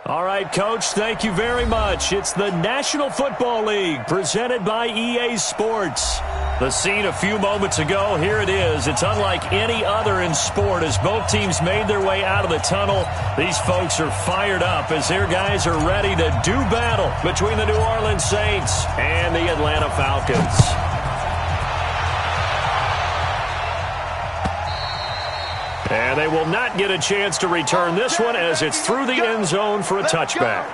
All right, Coach, thank you very much. It's the National Football League presented by EA Sports. The scene a few moments ago, here it is. It's unlike any other in sport as both teams made their way out of the tunnel. These folks are fired up as their guys are ready to do battle between the New Orleans Saints and the Atlanta Falcons. And they will not get a chance to return this one as it's through the end zone for a touchback.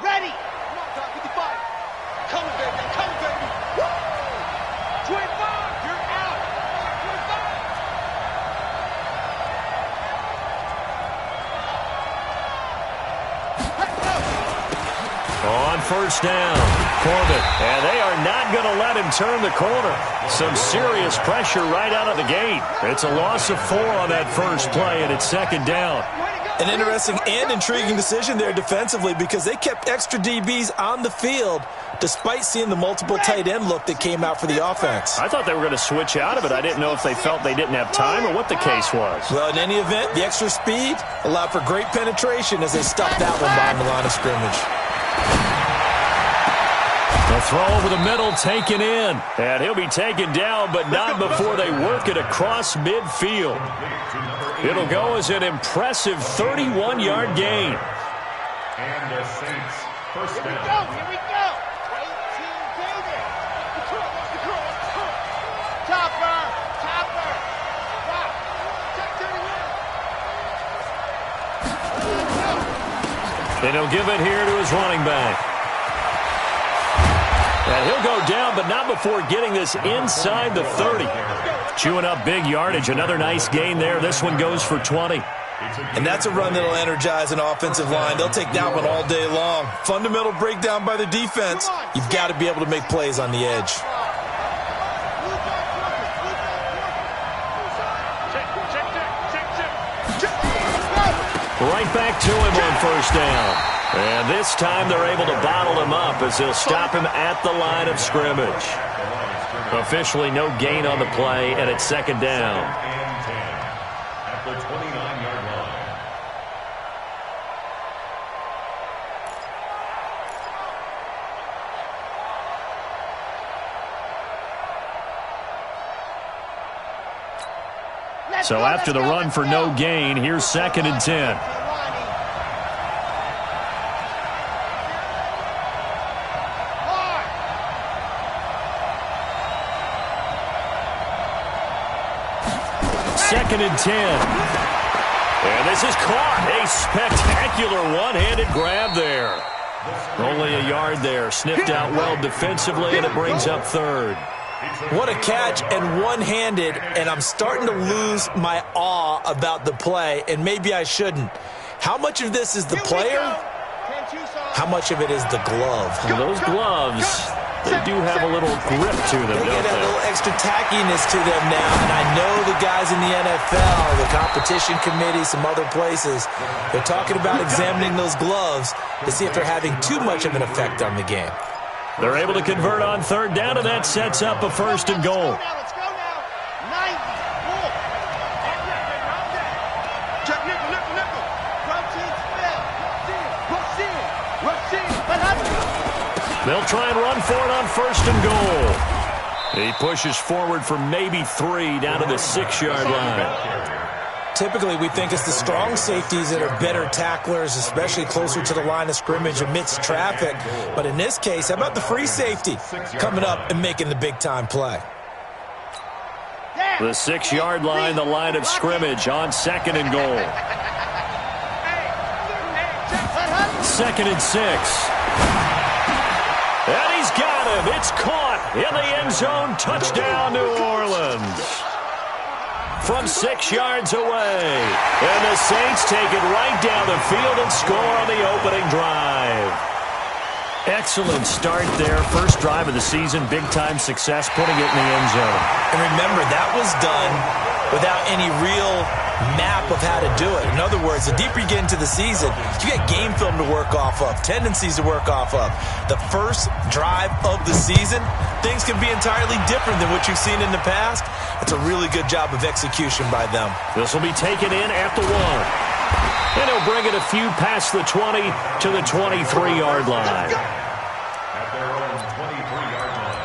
Ready! Come on, Doc, 55. Come, baby, come, baby. Woo! 25, you're out. 25. On first down, Corbett. And they are not going to let him turn the corner. Some serious pressure right out of the gate. It's a loss of 4 on that first play, and it's second down. An interesting and intriguing decision there defensively because they kept extra DBs on the field despite seeing the multiple tight end look that came out for the offense. I thought they were going to switch out of it. I didn't know if they felt they didn't have time or what the case was. Well, in any event, the extra speed allowed for great penetration as they stuffed that one behind the line of scrimmage. The throw over the middle taken in. And he'll be taken down, but not before they work it across midfield. It'll go as an impressive 31-yard gain. And the Saints first down. Here we go. 18, baby. Topper. Stop. Check 31. And he'll give it here to his running back. And he'll go down, but not before getting this inside the 30. Chewing up big yardage. Another nice gain there. This one goes for 20. And that's a run that will energize an offensive line. They'll take that one all day long. Fundamental breakdown by the defense. You've got to be able to make plays on the edge. Right back to him on first down. And this time they're able to bottle him up as they'll stop him at the line of scrimmage. Officially no gain on the play, and it's second down. At the 29-yard line. So after the run for no gain, here's second and 10. Second and 10. And this is caught. A spectacular one-handed grab there. Only a yard there. Sniffed out well defensively, and it brings up third. What a catch, and one-handed, and I'm starting to lose my awe about the play, and maybe I shouldn't. How much of this is the player? How much of it is the glove? Well, those gloves, they do have a little grip to them, They don't get a they? little extra tackiness to them now, and I know the guys in the NFL, the competition committee, some other places, they're talking about examining those gloves to see if they're having too much of an effect on the game. They're able to convert on third down, and that sets up a first and goal. Let's go now. 90. Check nickel. Rush in. They'll try and run for it on first and goal. He pushes forward for maybe 3 down to the 6-yard line. Typically, we think it's the strong safeties that are better tacklers, especially closer to the line of scrimmage amidst traffic. But in this case, how about the free safety coming up and making the big-time play? The 6-yard line, the line of scrimmage on second and goal. Second and 6. And he's got him. It's caught in the end zone. Touchdown, New Orleans. From 6 yards away. And the Saints take it right down the field and score on the opening drive. Excellent start there. First drive of the season. Big-time success, putting it in the end zone. And remember, that was done without any real map of how to do it. In other words, the deeper you get into the season, you get game film to work off of, tendencies to work off of. The first drive of the season, things can be entirely different than what you've seen in the past. It's a really good job of execution by them. This will be taken in at the 1. And he'll bring it a few past the 20 to the 23-yard line. At their own 23-yard line.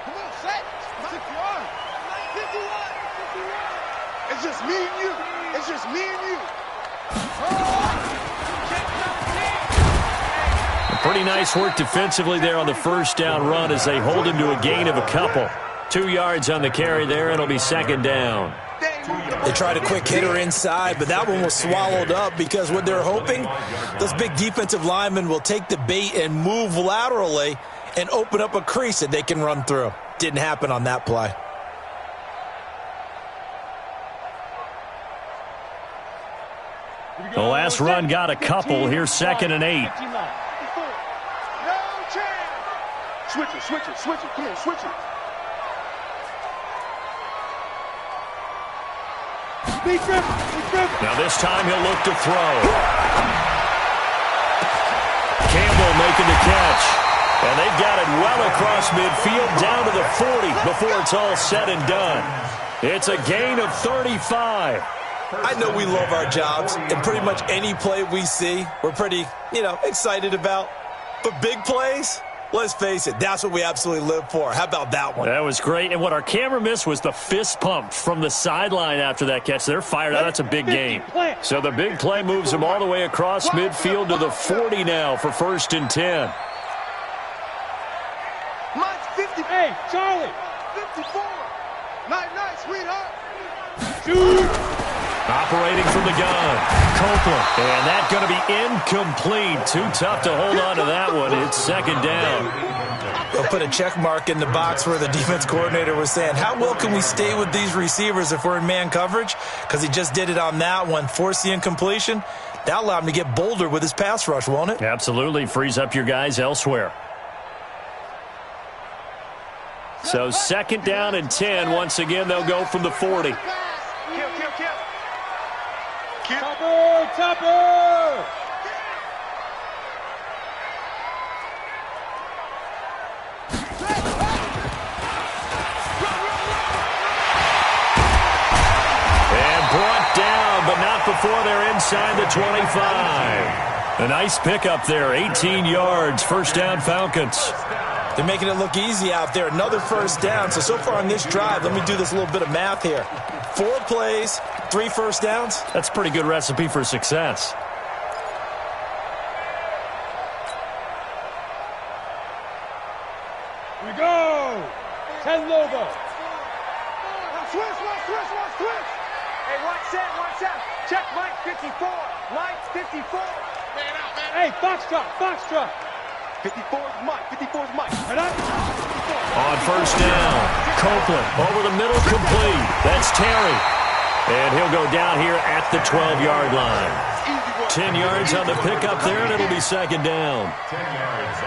Come on, set. 51. 51. It's just me and you. It's just me and you. Pretty nice work defensively there on the first down run as they hold him to a gain of a couple. 2 yards on the carry there, and it'll be second down. They tried a quick hitter inside, but that one was swallowed up because what they're hoping, those big defensive linemen will take the bait and move laterally and open up a crease that they can run through. Didn't happen on that play. The last run got a couple. Here's 2nd and 8. No chance. Switch it, switch it, switch it. Come on, switch it. Now this time he'll look to throw. Campbell making the catch. And they've got it well across midfield down to the 40 before it's all said and done. It's a gain of 35. I know we love our jobs, and pretty much any play we see, we're pretty, excited about. But big plays, let's face it, that's what we absolutely live for. How about that one? That was great. And what our camera missed was the fist pump from the sideline after that catch. They're fired out. That's a big gain. So the big play moves them all the way across midfield to the 40 now for 1st and 10. Mine's 50. Hey, Charlie. 54. Night, sweetheart. Shoot. Operating from the gun, Copeland. And that's going to be incomplete. Too tough to hold on to that one. It's second down. They'll put a check mark in the box where the defense coordinator was saying, how well can we stay with these receivers if we're in man coverage? Because he just did it on that one, forced the incompletion. That'll allow him to get bolder with his pass rush, won't it? Absolutely. Frees up your guys elsewhere. So 2nd down and 10. Once again, they'll go from the 40. Kill. Topper! And brought down, but not before they're inside the 25. A nice pickup there, 18 yards, 1st down Falcons. They're making it look easy out there. Another 1st down. So far on this drive, let me do this little bit of math here. 4 plays, 3 1st downs. That's a pretty good recipe for success. Here we go. 10 Lobo. Switch. Hey, watch out. Check Mike 54. Mike 54. Man out. Hey, Foxtrot. 54's Mike. On 1st down, Copeland over the middle, complete. That's Terry. And he'll go down here at the 12-yard line. 10 yards on the pickup there, and it'll be 2nd down.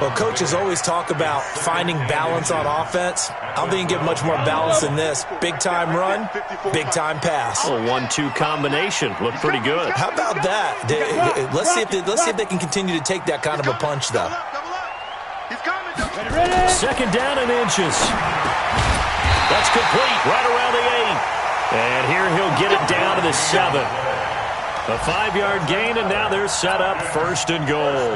Well, coaches always talk about finding balance on offense. I don't think you can get much more balance than this. Big-time run, big-time pass. A 1-2 combination. Looked pretty good. How about that? Let's see if they can continue to take that kind of a punch, though. 2nd down and inches. That's complete right around the 8. And here he'll get it down to the 7. A 5-yard gain, and now they're set up 1st and goal.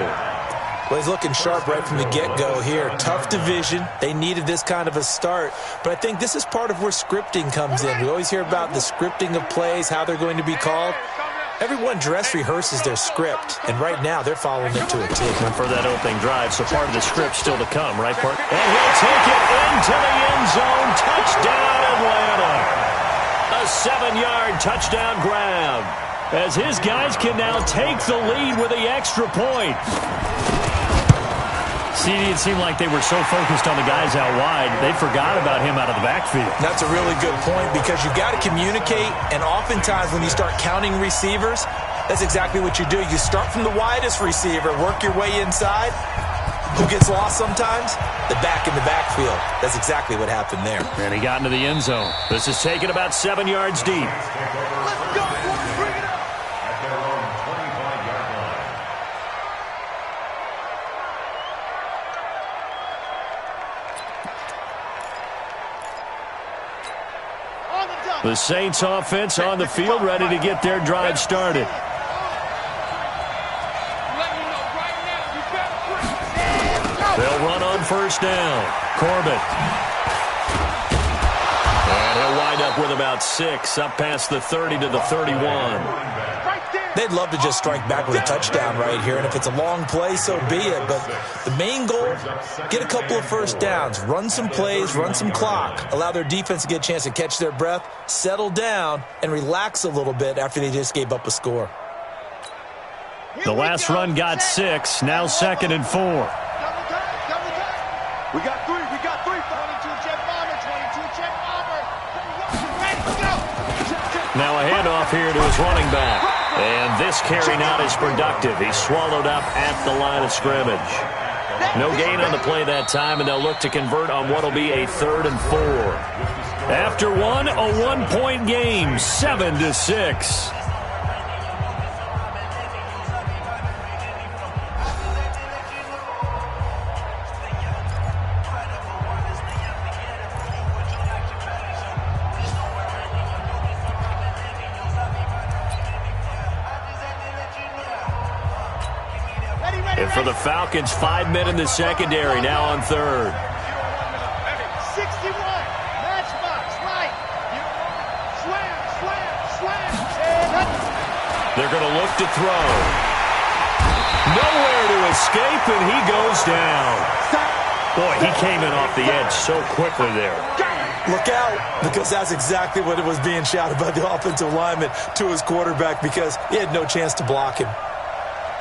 Well, he's looking sharp right from the get-go here. Tough division. They needed this kind of a start. But I think this is part of where scripting comes in. We always hear about the scripting of plays, how they're going to be called. Everyone dress rehearses their script, and right now they're following it to a T. And for that opening drive, so part of the script still to come, right, Park? And he'll take it into the end zone. Touchdown, Atlanta. A 7-yard touchdown grab, as his guys can now take the lead with the extra point. CD, it seemed like they were so focused on the guys out wide, they forgot about him out of the backfield. That's a really good point because you got to communicate, and oftentimes when you start counting receivers, that's exactly what you do. You start from the widest receiver, work your way inside. Who gets lost sometimes? The back in the backfield. That's exactly what happened there. And he got into the end zone. This is taken about 7 yards deep. Let's go, boys. Bring it up. At their own 25-yard line. On the double. The Saints offense on the field, ready to get their drive started. They'll run on first down. Corbett. And he'll wind up with about 6, up past the 30 to the 31. They'd love to just strike back with a touchdown right here, and if it's a long play, so be it. But the main goal, get a couple of first downs, run some plays, run some clock, allow their defense to get a chance to catch their breath, settle down, and relax a little bit after they just gave up a score. The last run got 6, now 2nd and 4. We got 3. 22 jet bomber. 22 jet bomber. Let's go. Now a handoff here to his running back. And this carry not as productive. He's swallowed up at the line of scrimmage. No gain on the play that time, and they'll look to convert on what will be a 3rd and 4. After one, a 1-point game, 7-6. And for the Falcons, 5 men in the secondary, now on 3rd. 61. Matchbox. Right. Slam. They're going to look to throw. Nowhere to escape, and he goes down. Boy, he came in off the edge so quickly there. Look out, because that's exactly what it was being shouted by the offensive lineman to his quarterback because he had no chance to block him.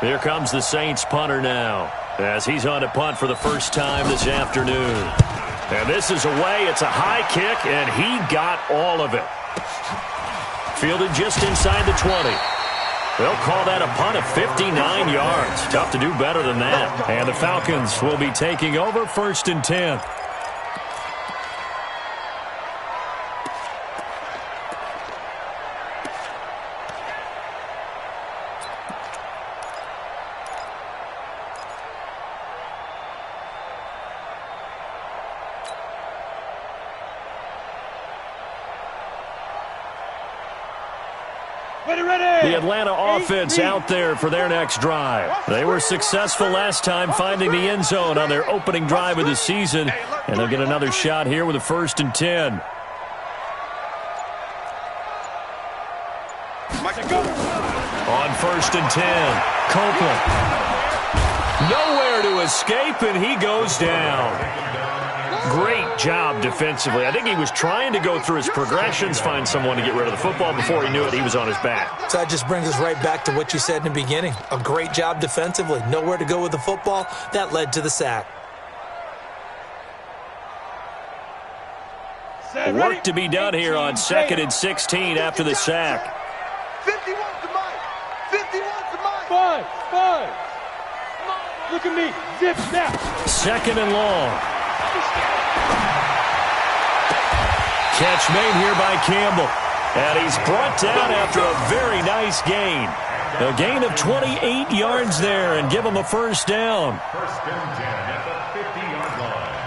Here comes the Saints punter now as he's on to punt for the first time this afternoon. And this is away. It's a high kick, and he got all of it. Fielded just inside the 20. They'll call that a punt of 59 yards. Tough to do better than that. And the Falcons will be taking over 1st and 10. The Atlanta offense out there for their next drive. They were successful last time finding the end zone on their opening drive of the season, and they'll get another shot here with a 1st and 10. On 1st and 10, Copeland. Nowhere to escape, and he goes down. Great job defensively. I think he was trying to go through his progressions, find someone to get rid of the football. Before he knew it, he was on his back. So that just brings us right back to what you said in the beginning. A great job defensively. Nowhere to go with the football. That led to the sack. Work to be done here on 2nd and 16 after the sack. 51 to Mike. 51 to Mike. 5. Look at me. Zip snap. 2nd and long. Catch made here by Campbell. And he's brought down after a very nice gain. A gain of 28 yards there and give him a 1st down. 1st and 10 at the 50-yard line.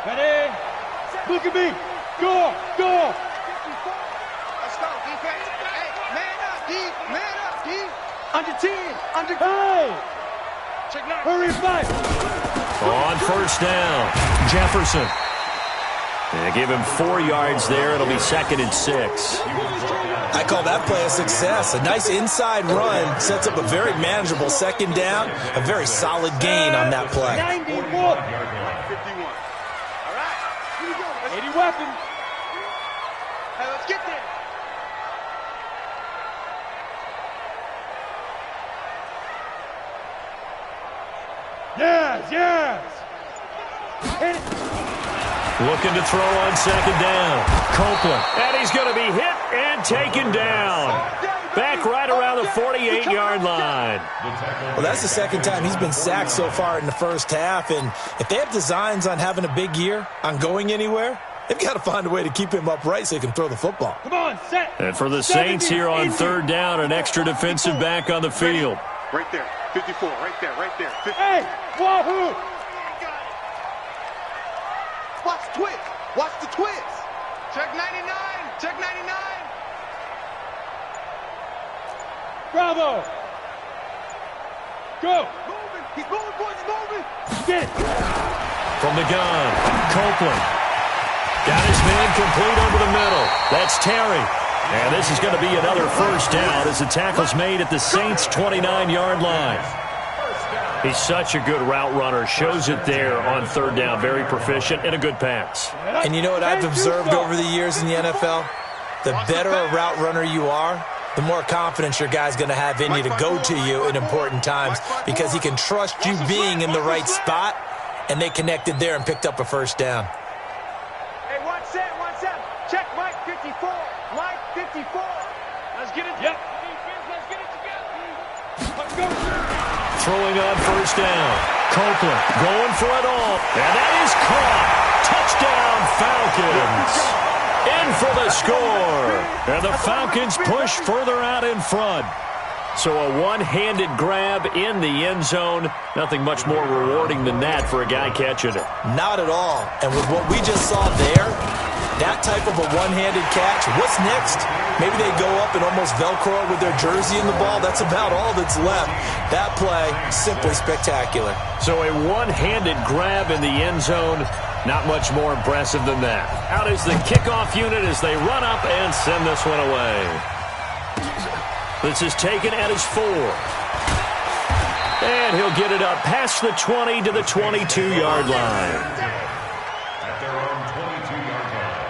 Ready? Look at me. Go. Let's go, defense. Hey, man up, D. Under 10. Hey. Hurry back. On 1st down, Jefferson. They give him 4 yards there. It'll be 2nd and 6. I call that play a success. A nice inside run sets up a very manageable 2nd down. A very solid gain on that play. 91. 51. All right, here we go. 80 weapons. Hey, let's get there. Yes, yes. Hit it. Looking to throw on second down. Copeland. And he's going to be hit and taken down. Back right around the 48-yard line. Well, that's the second time he's been sacked so far in the first half. And if they have designs on having a big year, on going anywhere, they've got to find a way to keep him upright so he can throw the football. Come on, set. And for the Saints here on third down, an extra defensive back on the field. Right there. 54. Right there. Right there. 50. Hey, wahoo. Watch the twist. Watch the twist. Check 99. Check 99. Bravo. Go. Moving. He's moving, boys. He's moving. Get it. From the gun, Copeland. Got his man complete over the middle. That's Terry. And this is going to be another first down as the tackle's made at the Saints' 29-yard line. He's such a good route runner. Shows it there on third down. Very proficient and a good pass. And you know what I've observed over the years in the NFL? The better a route runner you are, the more confidence your guy's going to have in you to go to you in important times because he can trust you being in the right spot, and they connected there and picked up a first down. Hey, 1 set, 1 set. Check Mike 54. Mike 54. Let's get it. Yep. Let's get it together. Let's go. Throwing on first down. Copeland going for it all. And that is caught. Touchdown, Falcons. In for the score. And the Falcons push further out in front. So a one-handed grab in the end zone. Nothing much more rewarding than that for a guy catching it. Not at all. And with what we just saw there, that type of a one-handed catch, what's next? Maybe they go up and almost Velcro with their jersey in the ball. That's about all that's left. That play, simply spectacular. So a one-handed grab in the end zone. Not much more impressive than that. Out is the kickoff unit as they run up and send this one away. This is taken at his 4. And he'll get it up past the 20 to the 22-yard line. At their own 22-yard line.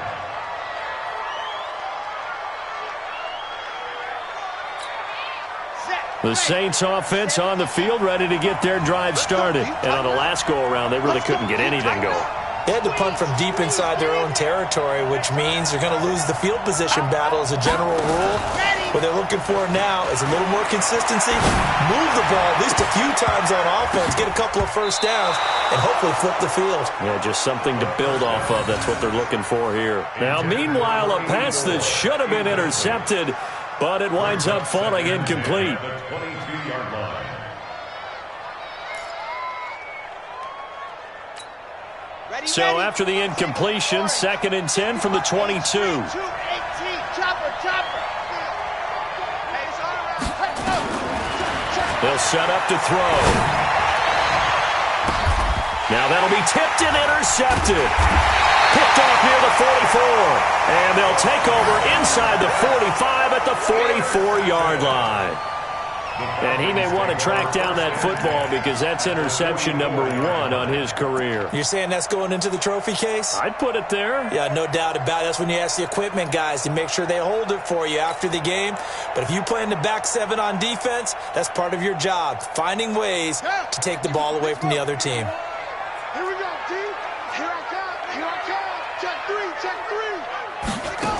The Saints offense on the field ready to get their drive started. And on the last go-around, they really couldn't get anything going. They had to punt from deep inside their own territory, which means they're going to lose the field position battle as a general rule. What they're looking for now is a little more consistency, move the ball at least a few times on offense, get a couple of first downs, and hopefully flip the field. Yeah, just something to build off of. That's what they're looking for here. Now, meanwhile, a pass that should have been intercepted, but it winds up falling incomplete. The 22-yard line. So after the incompletion, 2nd and 10 from the 22. 2-18. Chopper, chopper. They'll set up to throw. Now that'll be tipped and intercepted. Picked off near the 44. And they'll take over inside the 45 at the 44-yard line. And he may want to track down that football because that's interception number 1 on his career. You're saying that's going into the trophy case? I'd put it there. Yeah, no doubt about it. That's when you ask the equipment guys to make sure they hold it for you after the game. But if you play in the back 7 on defense, that's part of your job, finding ways to take the ball away from the other team. Here we go, team. Here I come. Here I come. Check 3. Check 3. Here we go.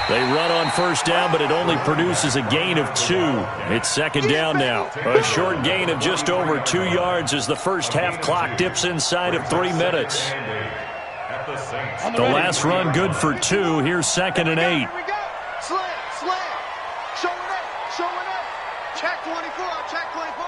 They run on first down, but it only produces a gain of 2. It's 2nd down now. A short gain of just over 2 yards as the first half clock dips inside of 3 minutes. At the Saints. The last run good for 2. Here's 2nd and 8. Here we go. Slam, slam. Showing up, showing up. Check 24, check 24.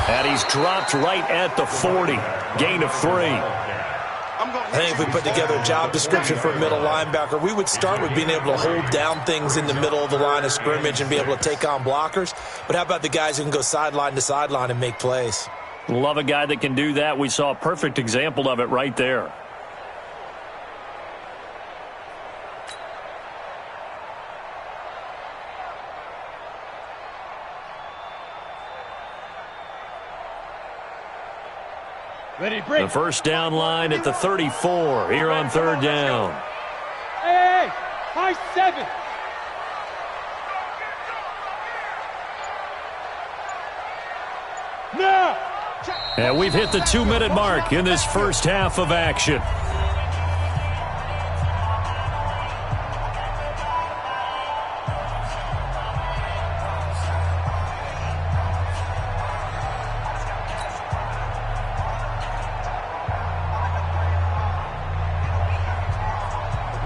And he's dropped right at the 40. Gain of 3. I think if we put together a job description for a middle linebacker, we would start with being able to hold down things in the middle of the line of scrimmage and be able to take on blockers. But how about the guys who can go sideline to sideline and make plays? Love a guy that can do that. We saw a perfect example of it right there. Ready, break. The first down line at the 34 here on third down. Hey, high 7. And we've hit the 2-minute mark in this first half of action.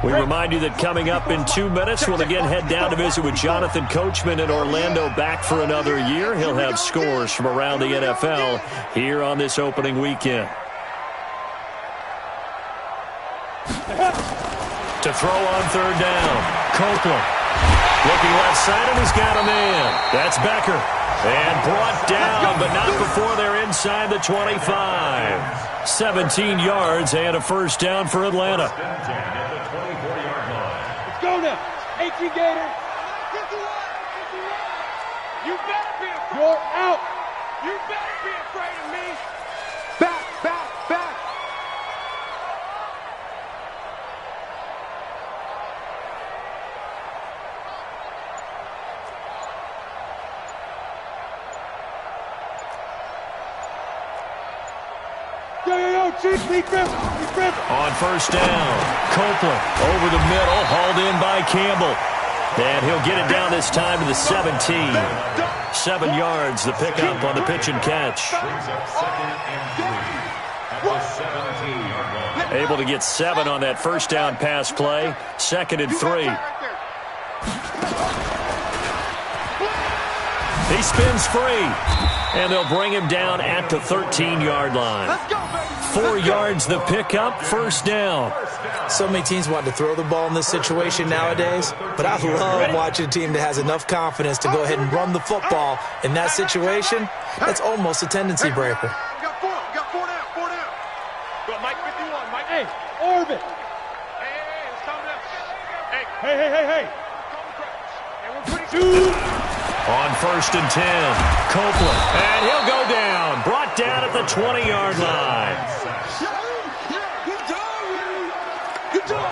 We remind you that coming up in 2 minutes, we'll again head down to visit with Jonathan Coachman in Orlando, back for another year. He'll have scores from around the NFL here on this opening weekend. To throw on third down, Copeland. Looking left side, and he's got a man. That's Becker. And brought down, but not before they're inside the 25. 17 yards and a first down for Atlanta. Go now. 18 Gator. You better be afraid. You're out. You better be afraid of me. Back, back, back. Yo, Chief, Lee Griffin. On first down, Copeland over the middle, hauled in by Campbell. And he'll get it down this time to the 17. 7 yards, the pickup on the pitch and catch. Able to get 7 on that first down pass play. 2nd and 3. He spins free. And they'll bring him down at the 13-yard line. 4 yards the pickup, first down. So many teams want to throw the ball in this situation nowadays, but I love watching a team that has enough confidence to go ahead and run the football in that situation. That's almost a tendency breaker. We got 4 down. Go, Mike 51, Mike. Hey, Orbit. Hey, it's coming up. Hey. And we're pretty On 1st and 10, Copeland. And he'll go down. Brought down at the 20-yard line. Good job.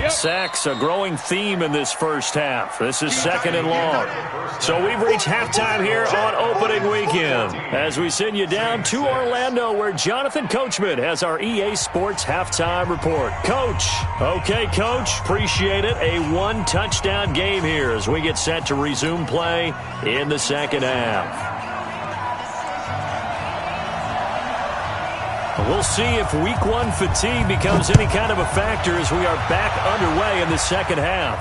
Sacks, a growing theme in this first half. This is 2nd and long. So we've reached halftime here on opening weekend as we send you down to Orlando, where Jonathan Coachman has our EA Sports halftime report. Coach. Okay, Coach. Appreciate it. A 1-touchdown game here as we get set to resume play in the second half. We'll see if Week 1 fatigue becomes any kind of a factor as we are back underway in the second half.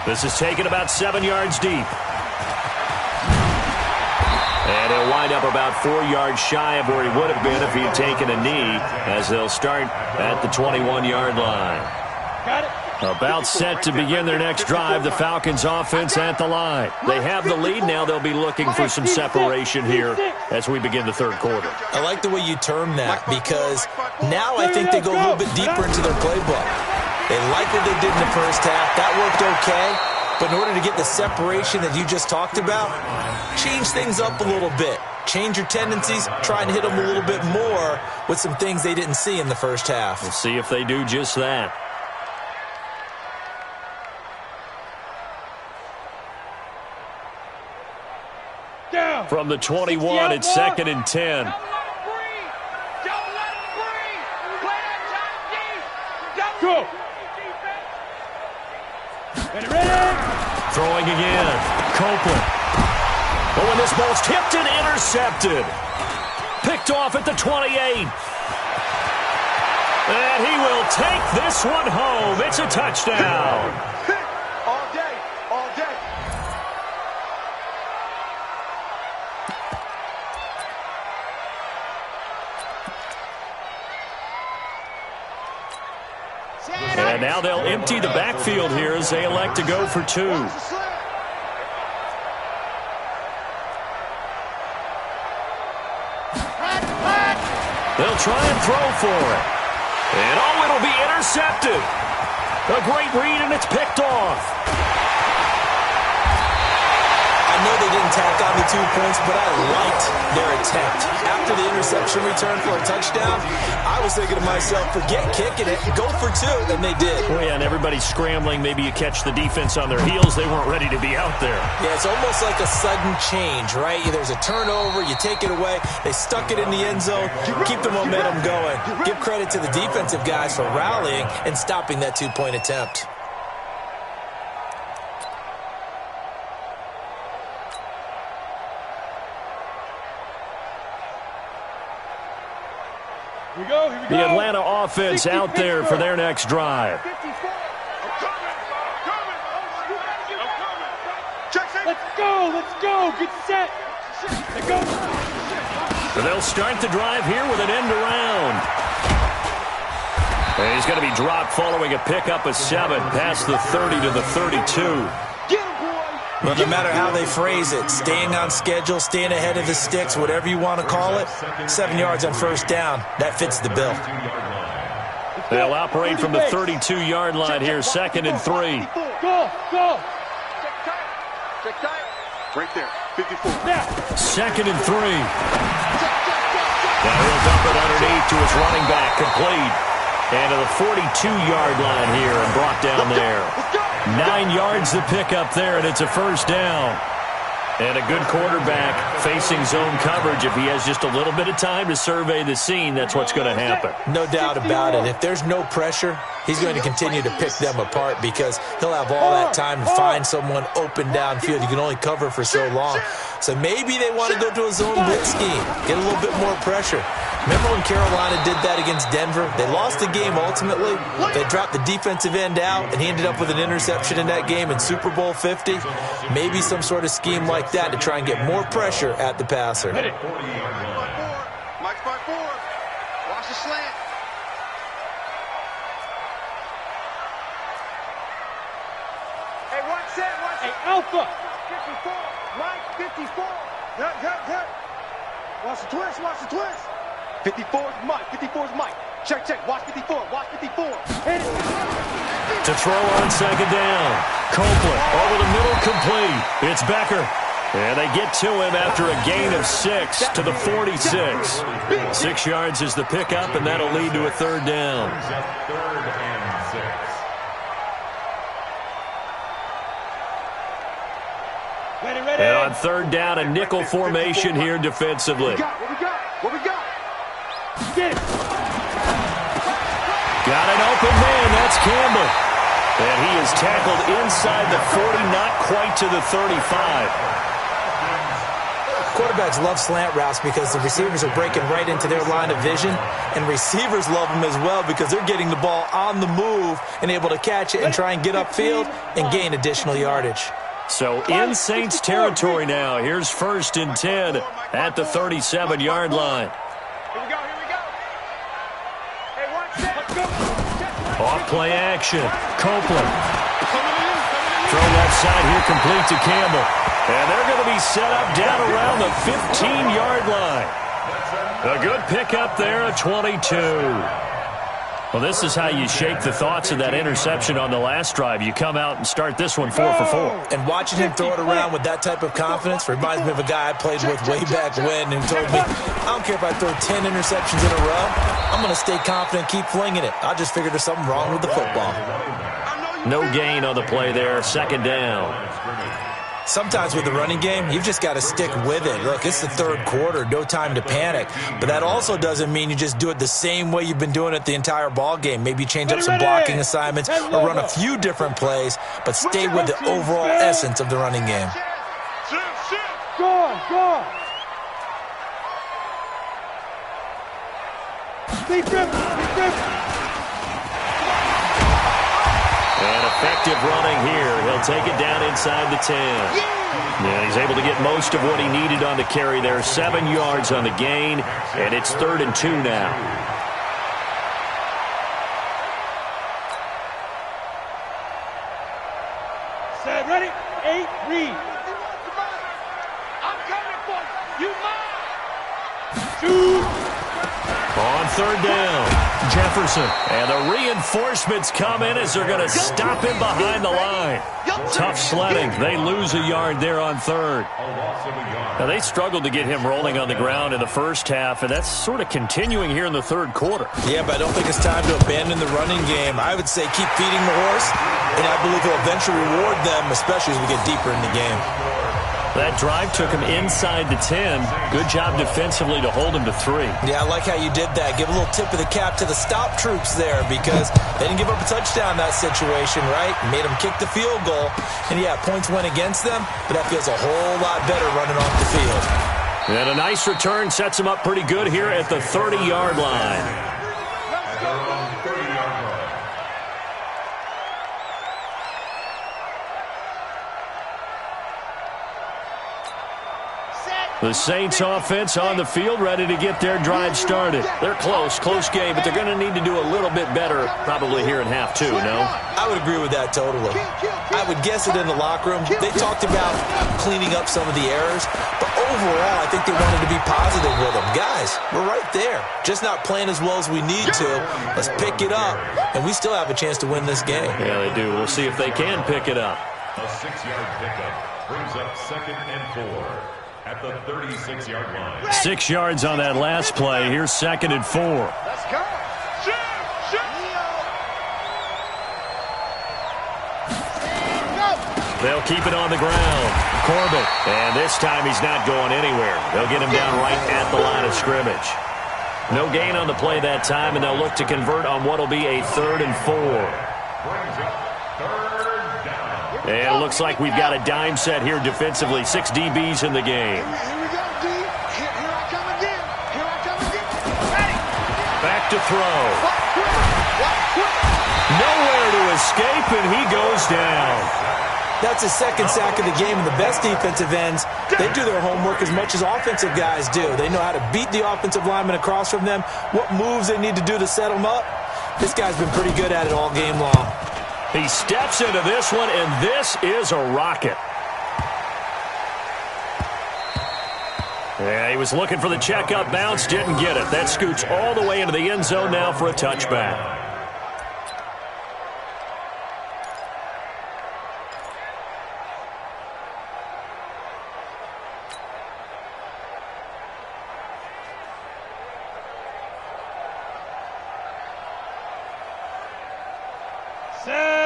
This is taken about 7 yards deep. And he'll wind up about 4 yards shy of where he would have been if he had taken a knee, as they'll start at the 21-yard line. Got it. About set to begin their next drive, the Falcons offense at the line. They have the lead. Now they'll be looking for some separation here as we begin the third quarter. I like the way you term that, because now I think they go a little bit deeper into their playbook. They like what they did in the first half. That worked okay. But in order to get the separation that you just talked about, change things up a little bit. Change your tendencies, try and hit them a little bit more with some things they didn't see in the first half. We'll see if they do just that. From the 21, it's 2nd and 10. Don't let him breathe. Play that shot deep. Go. Ready. Throwing again. Copeland. Oh, and this ball's tipped and intercepted. Picked off at the 28. And he will take this one home. It's a touchdown. All day. And now they'll empty the backfield here as they elect to go for 2. They'll try and throw for it. And oh, it'll be intercepted. A great read, and it's picked off. I I know they didn't tack on the 2 points, but I liked their attempt. After the interception return for a touchdown, I was thinking to myself, forget kicking it, go for 2, and they did. Oh, yeah, and everybody's scrambling. Maybe you catch the defense on their heels. They weren't ready to be out there. Yeah, it's almost like a sudden change, right? There's a turnover, you take it away, they stuck it in the end zone, keep the momentum going. Give credit to the defensive guys for rallying and stopping that 2-point attempt. Here we go, here we go. The Atlanta offense out there for their next drive. Let's go, get set. Let's go. So they'll start the drive here with an end around. And he's going to be dropped following a pickup of 7 past the 30 to the 32. Well, no matter how they phrase it, staying on schedule, staying ahead of the sticks, whatever you want to call it, 7 yards on first down, that fits the bill. They'll operate from the 32-yard line here, 2nd and 3. Go. Check tight. Right there, 54. Now. 2nd and 3. Now he'll dump it underneath to his running back, complete. And to the 42-yard line here and brought down there. 9 yards to pick up there, and it's a first down. And a good quarterback facing zone coverage. If he has just a little bit of time to survey the scene, that's what's going to happen. No doubt about it. If there's no pressure, he's going to continue to pick them apart because he'll have all that time to find someone open downfield. You can only cover for so long. So maybe they want to go to a zone blitz scheme, get a little bit more pressure. Remember when Carolina did that against Denver? They lost the game ultimately. They dropped the defensive end out, and he ended up with an interception in that game in Super Bowl 50. Maybe some sort of scheme like that to try and get more pressure at the passer. Mike's by 4. Watch the slant. Hey, watch that. Hey, Alpha. 54. Mike, 54. Hut. Watch the twist. 54's Mike. Check. Watch 54. Hit it. To throw on 2nd down. Copeland over the middle, complete. It's Becker. And they get to him after a gain of 6 to the 46. 6 yards is the pickup, and that'll lead to a 3rd down. 3rd and 6. Ready. And on 3rd down, a nickel formation here defensively. What we got? Get it. Got an open man. That's Campbell. And he is tackled inside the 40, not quite to the 35. Quarterbacks love slant routes because the receivers are breaking right into their line of vision, and receivers love them as well because they're getting the ball on the move and able to catch it and try and get upfield and gain additional yardage. So in Saints territory now. Here's 1st and 10 at the 37-yard line. Here we go. Hey, watch that. Off play action. Copeland. Throw left side here, complete to Campbell. And they're going to be set up down around the 15-yard line. A good pickup there at 22. Well, this is how you shake the thoughts of that interception on the last drive. You come out and start this one 4 for 4. And watching him throw it around with that type of confidence reminds me of a guy I played with way back when who told me, I don't care if I throw 10 interceptions in a row. I'm going to stay confident, keep flinging it. I just figured there's something wrong with the football. No gain on the play there. 2nd down. Sometimes with the running game, you've just got to stick with it. Look, it's the 3rd quarter, no time to panic. But that also doesn't mean you just do it the same way you've been doing it the entire ball game. Maybe change up some blocking assignments or run a few different plays, but stay with the overall essence of the running game. Go. Big grip. And effective running here. He'll take it down inside the 10. Yeah, he's able to get most of what he needed on the carry there. 7 yards on the gain, and it's 3rd and 2 now. Set, ready. 8, read. I'm coming for you. You mine. Shoot. On 3rd down, Jefferson. And the reinforcements come in as they're going to stop him behind the line. Tough sledding. They lose a yard there on third. Now, they struggled to get him rolling on the ground in the first half, and that's sort of continuing here in the third quarter. Yeah, but I don't think it's time to abandon the running game. I would say keep feeding the horse, and I believe he'll eventually reward them, especially as we get deeper in the game. That drive took him inside the 10. Good job defensively to hold him to 3. Yeah, I like how you did that. Give a little tip of the cap to the stop troops there because they didn't give up a touchdown in that situation, right? Made them kick the field goal. And, yeah, points went against them, but that feels a whole lot better running off the field. And a nice return sets him up pretty good here at the 30-yard line. The Saints offense on the field, ready to get their drive started. They're close game, but they're going to need to do a little bit better probably here in half 2, no? I would agree with that totally. I would guess it in the locker room. They talked about cleaning up some of the errors, but overall, I think they wanted to be positive with them. Guys, we're right there. Just not playing as well as we need to. Let's pick it up, and we still have a chance to win this game. Yeah, they do. We'll see if they can pick it up. A 6-yard pickup brings up 2nd and 4. At the 36-yard line. 6 yards on that last play. Here's 2nd and 4. Let's go. Shoot. They'll keep it on the ground. Corbett. And this time he's not going anywhere. They'll get him down right at the line of scrimmage. No gain on the play that time, and they'll look to convert on what will be a 3rd and 4. Brings up 3rd down. And it looks like we've got a dime set here defensively. 6 DBs in the game. Here we go, D. Here I come again. Ready. Back to throw. Nowhere to escape, and he goes down. That's his 2nd sack of the game, and the best defensive ends, they do their homework as much as offensive guys do. They know how to beat the offensive lineman across from them, what moves they need to do to set them up. This guy's been pretty good at it all game long. He steps into this one, and this is a rocket. Yeah, he was looking for the checkup bounce, didn't get it. That scoots all the way into the end zone now for a touchback.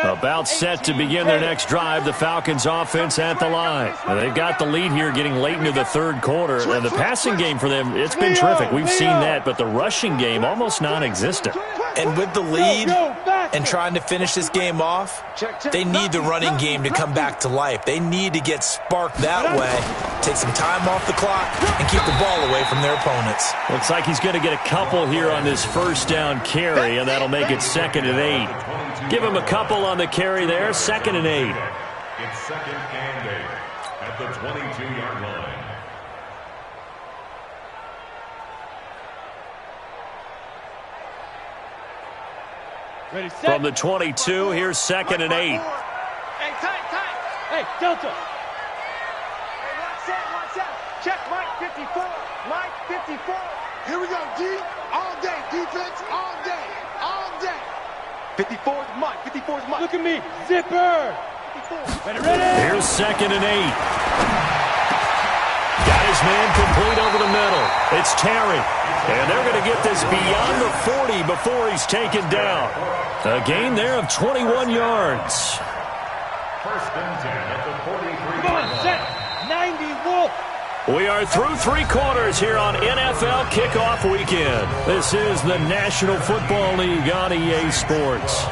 About set to begin their next drive, the Falcons offense at the line. Now, they've got the lead here getting late into the 3rd quarter. And the passing game for them, it's been terrific. We've seen that, but the rushing game almost non-existent. And with the lead and trying to finish this game off, they need the running game to come back to life. They need to get sparked that way, take some time off the clock, and keep the ball away from their opponents. Looks like he's going to get a couple here on this 1st down carry, and that'll make it 2nd and 8. Give him a couple on the carry there, 2nd and 8. It's 2nd and 8 at the 22-yard line. Ready, set. From the 22, here's 2nd and 8. Hey, tight. Hey, Delta. Hey, watch out. Check Mike 54. Mike 54. Here we go, D. All day. Defense, all day. 54 is Mike. 54 is Mike. Look at me. Zipper. 54. Ready. Here's 2nd and 8. Got his man complete over the middle. It's Terry. And they're going to get this beyond the 40 before he's taken down. A gain there of 21 yards. 1st and 10 at the 43. Come on, set. 90 Wolf. We are through 3 quarters here on NFL Kickoff Weekend. This is the National Football League on EA Sports.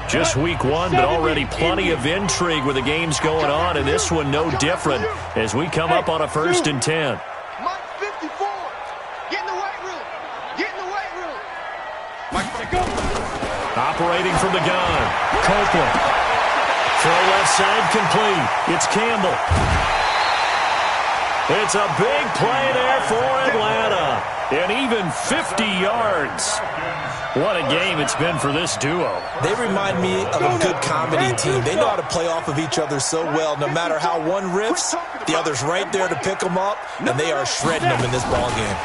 Just week 1, but already plenty of intrigue with the games going on, and this one no different as we come up on a 1st and 10. Mike 54. Get in the weight room. Mike, go. Operating from the gun. Copeland. Throw left side complete. It's Campbell. It's a big play there for Atlanta. and even 50 yards. What a game it's been for this duo. They remind me of a good comedy team. They know how to play off of each other so well. No matter how one riffs, the other's right there to pick them up, and they are shredding them in this ball game.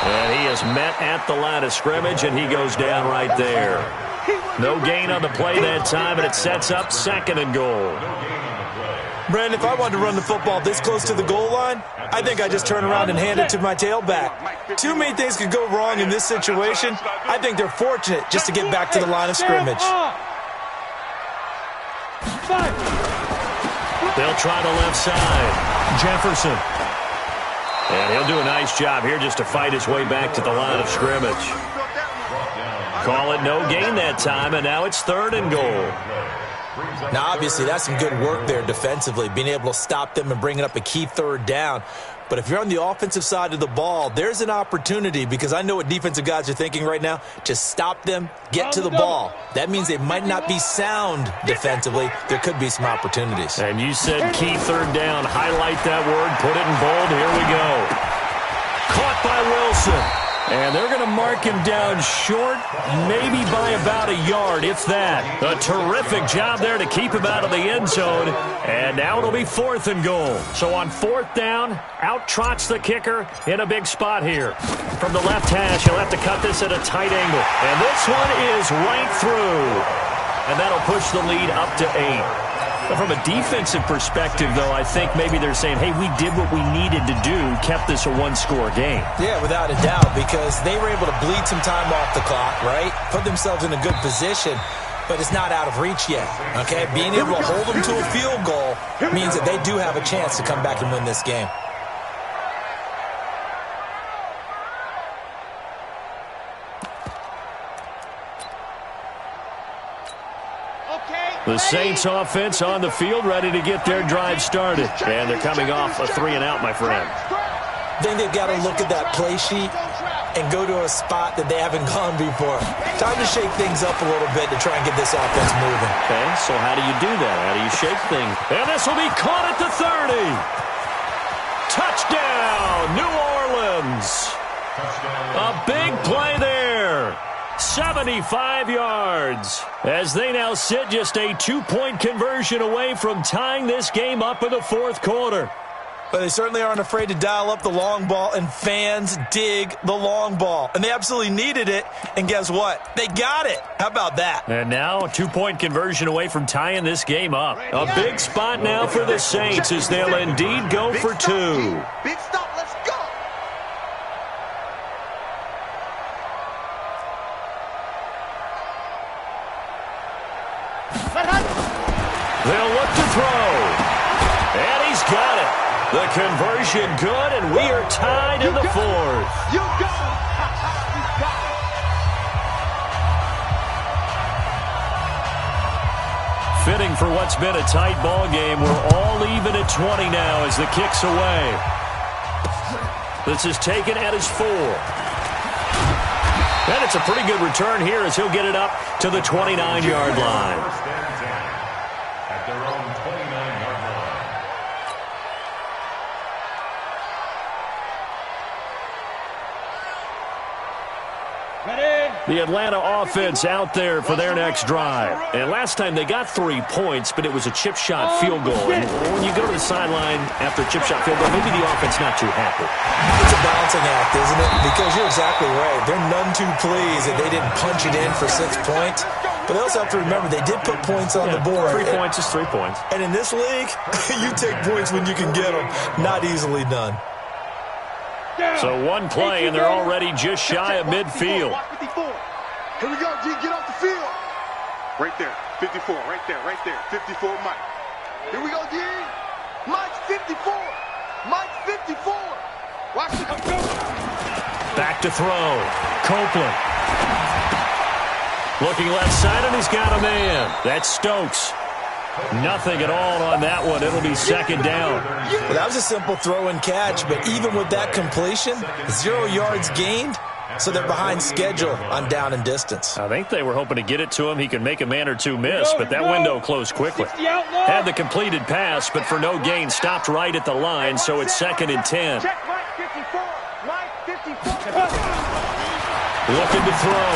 And he is met at the line of scrimmage, and he goes down right there. No gain on the play that time, and it sets up 2nd and goal. Brandon, if I wanted to run the football this close to the goal line, I think I just turn around and hand it to my tailback. Too many things could go wrong in this situation. I think they're fortunate just to get back to the line of scrimmage. They'll try the left side. Jefferson. And he'll do a nice job here just to fight his way back to the line of scrimmage. Call it no gain that time, and now it's 3rd and goal. Now, obviously, that's some good work there defensively, being able to stop them and bringing up a key 3rd down. But if you're on the offensive side of the ball, there's an opportunity, because I know what defensive guys are thinking right now. Just stop them, get to the ball. That means they might not be sound defensively. There could be some opportunities. And you said key 3rd down. Highlight that word. Put it in bold. Here we go. Caught by Wilson. And they're going to mark him down short, maybe by about a yard, if that. A terrific job there to keep him out of the end zone. And now it'll be 4th and goal. So on 4th down, out trots the kicker in a big spot here. From the left hash, he'll have to cut this at a tight angle. And this one is right through. And that'll push the lead up to 8. From a defensive perspective, though, I think maybe they're saying, hey, we did what we needed to do, kept this a 1-score game. Yeah, without a doubt, because they were able to bleed some time off the clock, right? Put themselves in a good position, but it's not out of reach yet, okay? Being able to hold them to a field goal means that they do have a chance to come back and win this game. The Saints offense on the field, ready to get their drive started. And they're coming off a 3-and-out, my friend. I think they've got to look at that play sheet and go to a spot that they haven't gone before. Time to shake things up a little bit to try and get this offense moving. Okay, so how do you do that? How do you shake things? And this will be caught at the 30. Touchdown, New Orleans. A big play there. 75 yards as they now sit just a 2-point conversion away from tying this game up in the 4th quarter. But they certainly aren't afraid to dial up the long ball, and fans dig the long ball. And they absolutely needed it, and guess what? They got it. How about that? And now a 2-point conversion away from tying this game up. A big spot now for the Saints as they'll indeed go for 2. Big stop, let's go. They'll look to throw. And he's got it. The conversion good, and we are tied in the 4th. You got it. You got it. Fitting for what's been a tight ball game. We're all even at 20 now as the kick's away. This is taken at his 4. And it's a pretty good return here as he'll get it up to the 29-yard line. At their own 29-yard line. The Atlanta offense out there for their next drive. And last time they got 3 points, but it was a chip shot field goal. And when you go to the sideline after a chip shot field goal, maybe the offense not too happy. It's a balancing act, isn't it? Because you're exactly right. They're none too pleased that they didn't punch it in for 6 points. But they also have to remember they did put points on the board. 3 points is 3 points. And in this league, you take points when you can get them. Not easily done. So one play, and they're already just shy of midfield. Here we go, G, get off the field. Right there, 54, right there, 54, Mike. Here we go, G. Mike's 54. Mike's 54. Watch it. Back to throw. Copeland. Looking left side, and he's got a man. That's Stokes. Nothing at all on that one. It'll be 2nd down. Well, that was a simple throw and catch, but even with that completion, 0 yards gained, so they're behind schedule on down and distance. I think they were hoping to get it to him. He could make a man or two miss, but that window closed quickly. Had the completed pass, but for no gain, stopped right at the line, so it's 2nd and 10. Check Mike 54. Mike Looking to throw.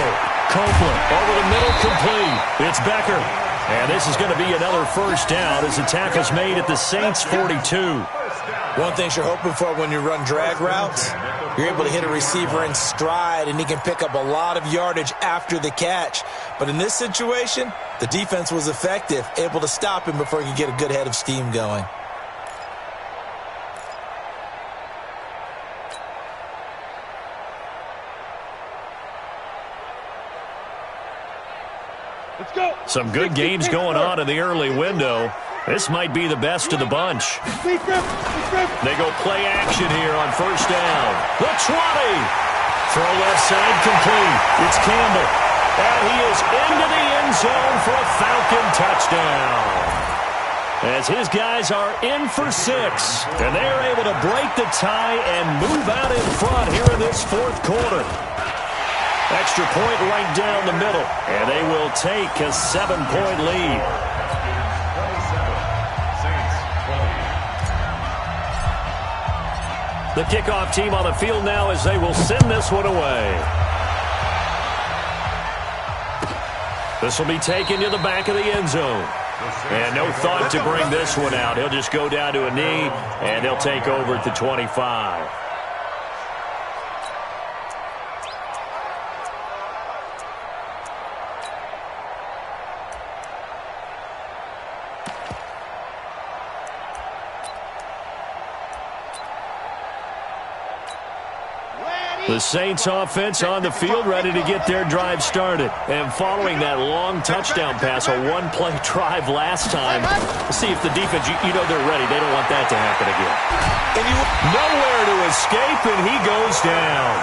Copeland over the middle, complete. It's Becker. And this is going to be another first down as the tackle's made at the Saints' 42. One thing you're hoping for when you run drag routes, you're able to hit a receiver in stride, and he can pick up a lot of yardage after the catch. But in this situation, the defense was effective, able to stop him before he could get a good head of steam going. Let's go. Some good games going on in the early window. This might be the best of the bunch. They go play action here on first down. The 20. Throw left side complete. It's Campbell. And he is into the end zone for a Falcon touchdown. As his guys are in for 6. And they're able to break the tie and move out in front here in this fourth quarter. Extra point right down the middle. And they will take a 7-point lead. The kickoff team on the field now as they will send this one away. This will be taken to the back of the end zone. And no thought to bring this one out. He'll just go down to a knee, and they'll take over at the 25. The Saints offense on the field ready to get their drive started. And following that long touchdown pass, a one-play drive last time, we'll see if the defense, you know they're ready. They don't want that to happen again. And nowhere to escape, and he goes down.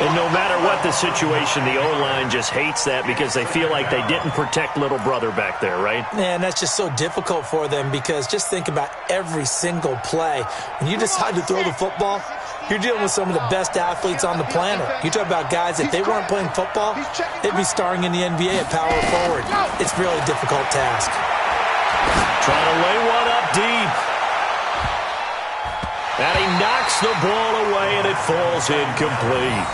And no matter what the situation, the O-line just hates that because they feel like they didn't protect little brother back there, right? Man, that's just so difficult for them because just think about every single play. When you decide to throw the football, you're dealing with some of the best athletes on the planet. You talk about guys, if they weren't playing football, they'd be starring in the NBA at power forward. It's really a difficult task. Trying to lay one up deep. And he knocks the ball away, and it falls incomplete.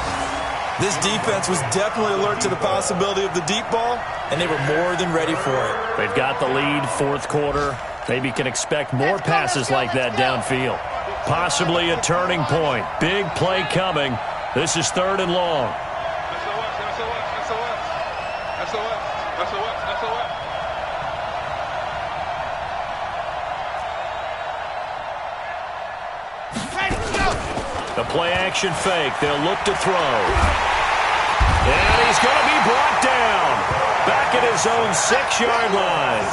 This defense was definitely alert to the possibility of the deep ball, and they were more than ready for it. They've got the lead, fourth quarter. Maybe can expect more passes like that downfield. Possibly a turning point. Big play coming. This is 3rd and long. The play action fake. They'll look to throw. And he's going to be brought down. Back at his own 6-yard line.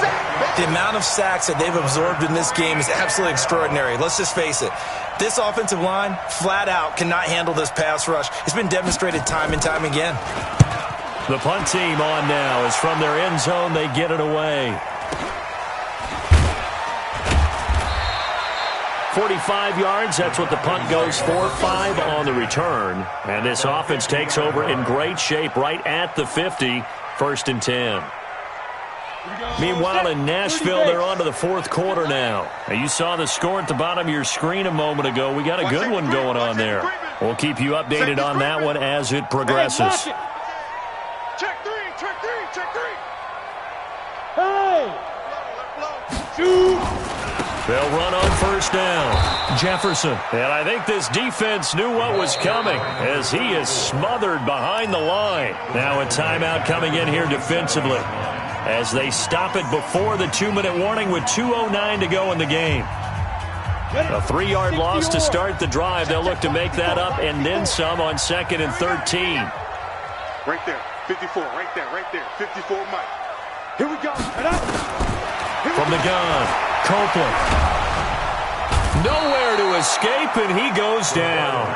The amount of sacks that they've absorbed in this game is absolutely extraordinary. Let's just face it. This offensive line, flat out, cannot handle this pass rush. It's been demonstrated time and time again. The punt team on now is from their end zone. They get it away. 45 yards, that's what the punt goes for. 5 on the return. And this offense takes over in great shape right at the 50. 1st and 10. Meanwhile, in Nashville, they're on to the fourth quarter now. You saw the score at the bottom of your screen a moment ago. We got a good one going on there. We'll keep you updated on that one as it progresses. Check 3, check 3, check 3. Hey! Shoot! They'll run on first down. Jefferson. And I think this defense knew what was coming as he is smothered behind the line. Now a timeout coming in here defensively as they stop it before the 2-minute warning with 2:09 to go in the game. A 3-yard loss to start the drive. They'll look to make that up and then some on 2nd and 13. Right there, 54, right there, 54, Mike. Here we go. From the gun, Copeland. Nowhere to escape, and he goes down.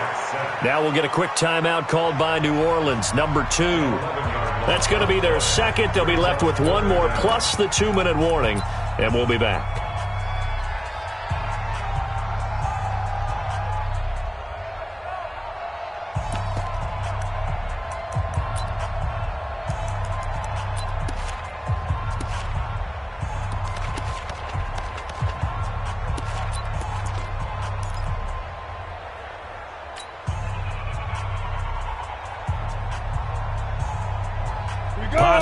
Now we'll get a quick timeout called by New Orleans, number 2. That's going to be their second. They'll be left with one more plus the 2-minute warning, and we'll be back.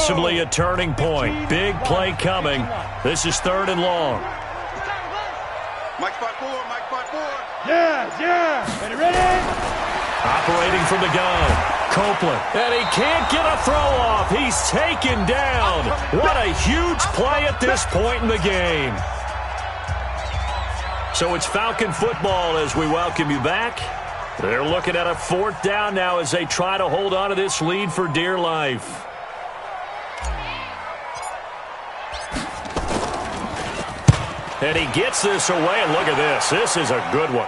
Possibly a turning point. Big play coming. This is 3rd and long. Mike 5-4, Mike 5-4. Yeah. Ready? Operating from the gun. Copeland. And he can't get a throw off. He's taken down. What a huge play at this point in the game. So it's Falcon football as we welcome you back. They're looking at a 4th down now as they try to hold on to this lead for dear life. And he gets this away, and look at this. This is a good one.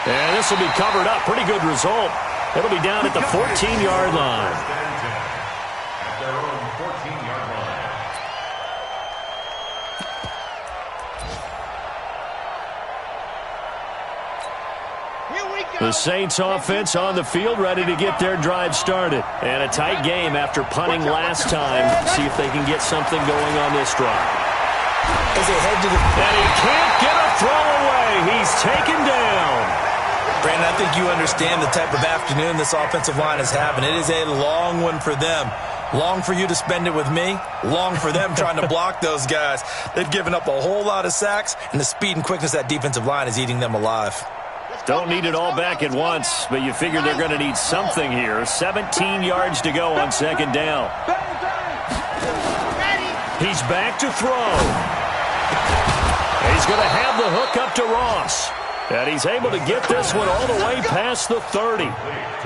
And this will be covered up. Pretty good result. It'll be down at the 14-yard line. At their own 14-yard line. The Saints offense on the field, ready to get their drive started. And a tight game after punting last time. See if they can get something going on this drive. As they head to the... And he can't get a throw away. He's taken down. Brandon, I think you understand the type of afternoon this offensive line is having. It is a long one for them. Long for you to spend it with me. Long for them trying to block those guys. They've given up a whole lot of sacks, and the speed and quickness of that defensive line is eating them alive. Don't need it all back at once, but you figure they're going to need something here. 17 yards to go on 2nd down. He's back to throw. He's going to have the hook up to Ross. And he's able to get this one all the way past the 30.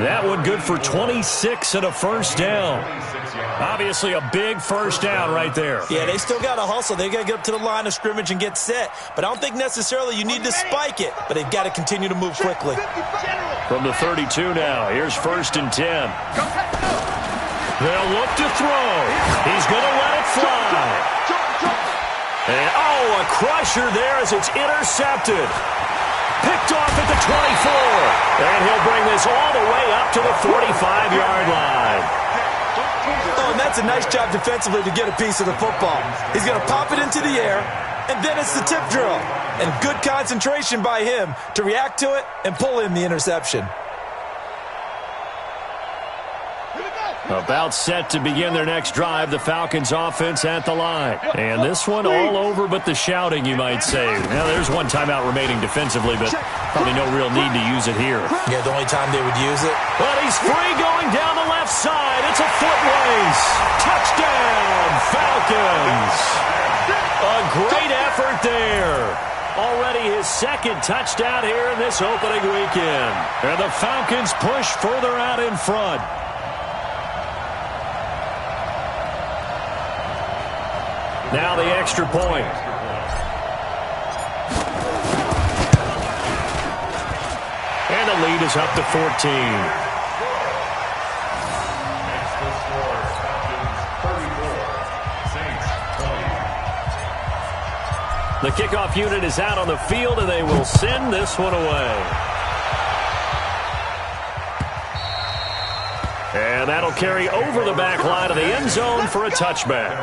That one good for 26 and a 1st down. Obviously a big 1st down right there. Yeah, they still got to hustle. They got to get up to the line of scrimmage and get set. But I don't think necessarily you need to spike it, but they've got to continue to move quickly. From the 32 now, here's 1st and 10. They'll look to throw. He's going to let it fly. And, a crusher there as it's intercepted. Picked off at the 24. And he'll bring this all the way up to the 45-yard line. Oh, and that's a nice job defensively to get a piece of the football. He's going to pop it into the air, and then it's the tip drill. And good concentration by him to react to it and pull in the interception. About set to begin their next drive, the Falcons offense at the line. And this one all over but the shouting, you might say. Now, there's one timeout remaining defensively, but probably no real need to use it here. Yeah, the only time they would use it. But he's free going down the left side. It's a foot race. Touchdown, Falcons. A great effort there. Already his 2nd touchdown here in this opening weekend. And the Falcons push further out in front. Now the extra point. And the lead is up to 14. Next to score, Falcons 34, Saints 20. The kickoff unit is out on the field, and they will send this one away. And that'll carry over the back line of the end zone for a touchback.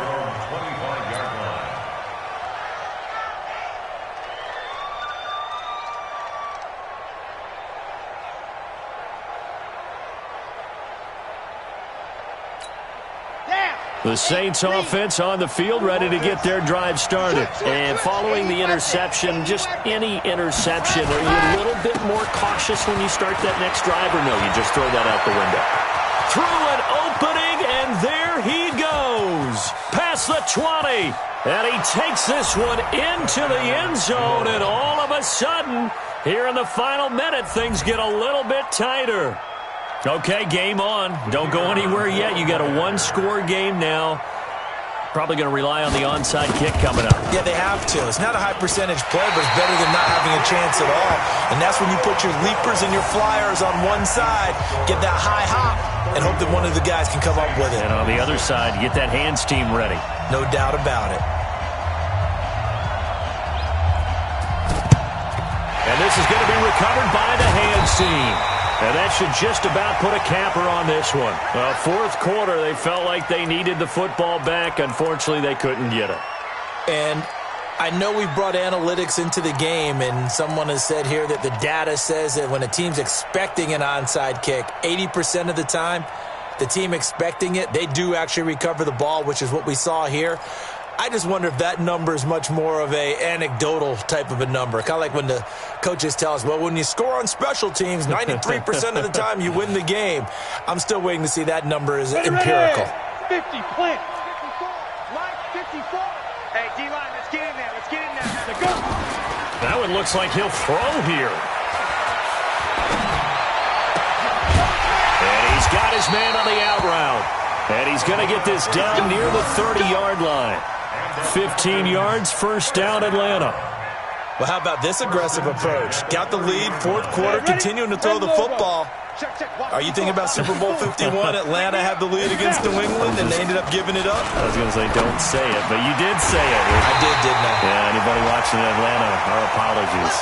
The Saints offense on the field, ready to get their drive started. And following the interception, just any interception, are you a little bit more cautious when you start that next drive, or no, you just throw that out the window? Through an opening, and there he goes. Past the 20. And he takes this one into the end zone, and all of a sudden, here in the final minute, things get a little bit tighter. Okay, game on. Don't go anywhere yet. You got a one-score game now. Probably going to rely on the onside kick coming up. Yeah, they have to. It's not a high-percentage play, but it's better than not having a chance at all. And that's when you put your leapers and your flyers on one side, get that high hop, and hope that one of the guys can come up with it. And on the other side, get that hands team ready. No doubt about it. And this is going to be recovered by the hands team. And that should just about put a capper on this one. Fourth quarter, they felt like they needed the football back. Unfortunately, they couldn't get it. And I know we brought analytics into the game, and someone has said here that the data says that when a team's expecting an onside kick, 80% of the time, the team expecting it, they do actually recover the ball, which is what we saw here. I just wonder if that number is much more of a anecdotal type of a number. Kind of like when the coaches tell us, well, when you score on special teams, 93% of the time you win the game. I'm still waiting to see that number is empirical. 50, plant. 54. Mike, 54. Hey, D-line, let's get in there. Let's get in there. Let's go. That one looks like he'll throw here. And he's got his man on the out route. And he's going to get this down near the 30-yard line. 15 yards, first down, Atlanta. Well, how about this aggressive approach? Got the lead, fourth quarter, continuing to throw the football. Are you thinking about Super Bowl 51? Atlanta had the lead against New England, and they ended up giving it up? I was going to say, don't say it, but you did say it. I did, didn't I? Yeah, anybody watching Atlanta, our apologies.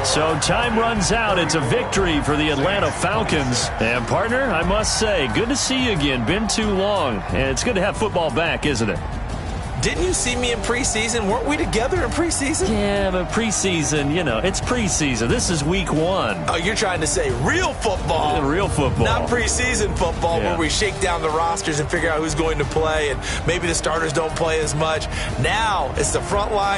So time runs out. It's a victory for the Atlanta Falcons. And, partner, I must say, good to see you again. Been too long. And it's good to have football back, isn't it? Didn't you see me in preseason? Weren't we together in preseason? Yeah, but preseason, you know, it's preseason. This is week 1. Oh, you're trying to say real football. Real football. Not preseason football where we shake down the rosters and figure out who's going to play and maybe the starters don't play as much. Now it's the front line